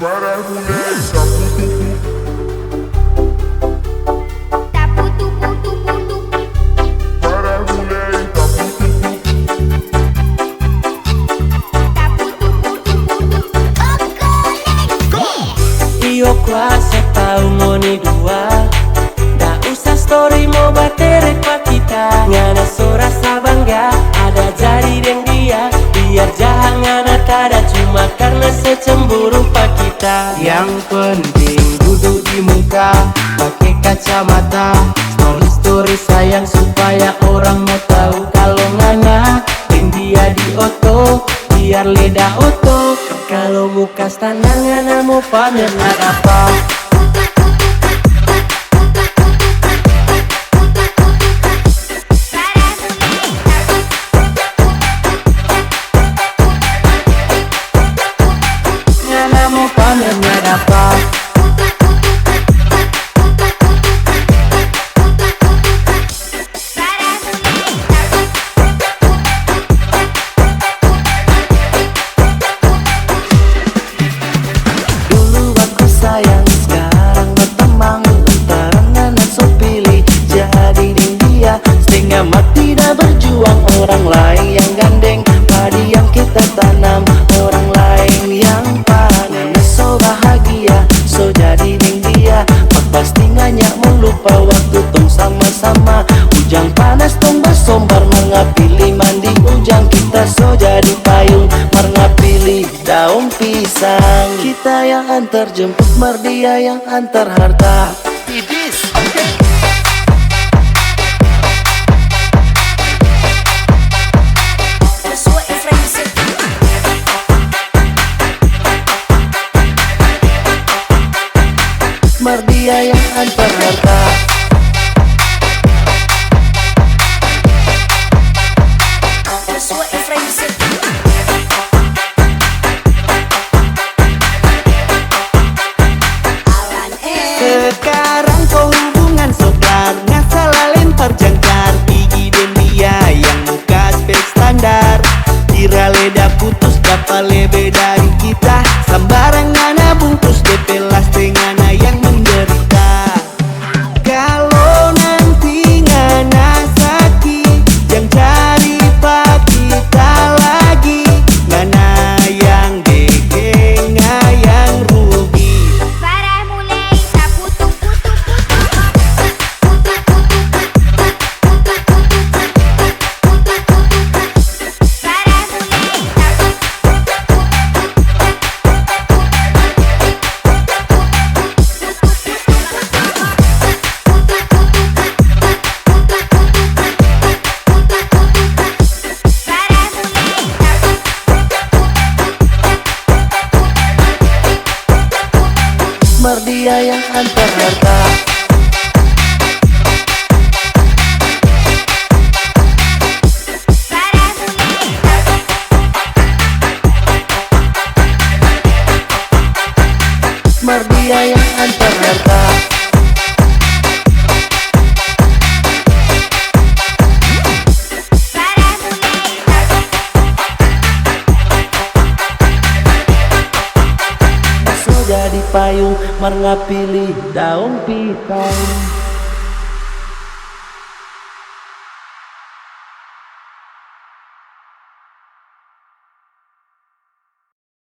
Para mulher para mulher Iyo kuasa tahu ngoni dua. Dah usah story mau baterai pak kita. Ngana so rasa bangga ada jadi dan dia. Biar jangan ada cuma karena secemburu pak kita. Yang penting duduk di muka pakai kacamata. Story sayang supaya orang mau tahu kalau ngana dan dia di oto. Biar leda oto. Kalau muka standar ngana mau pamer apa. Ngana mau pamernya dapat. Dulu aku sayang, sekarang berteman. Antara ngana so pilih jadi deng dia. Setengah mati dah berjuang, orang lain yang gandeng padi yang kita tanam, orang lain yang panen. So bahagia, so jadi deng dia. Mak pasti nganyak mau lupa waktu tong sama-sama. Ujang panas tong bersombar, mengapili mandi ujang. Kita so jadi payung, mengapili daun pisang. Kita yang antar jemput, merdia yang antar harta. Ibis, oke. Merdia yang antar harta. Sekarang kau hubungan sokar, ngasal lempar jangkar. Gigi dan dia yang muka spek standar. Kira leda putus dapat lebih dari kita. Sembarangan bungkus DP las ngana yang menderita. Kalau nanti ngana sakit, yang cari pak kita lagi. Ngana yang dege, yang rugi. Para mulai tak putu-putu. Para mulai Merdia yang antar harta. Merdia yang antar harta. So jadi payung, mengapili daun pisang.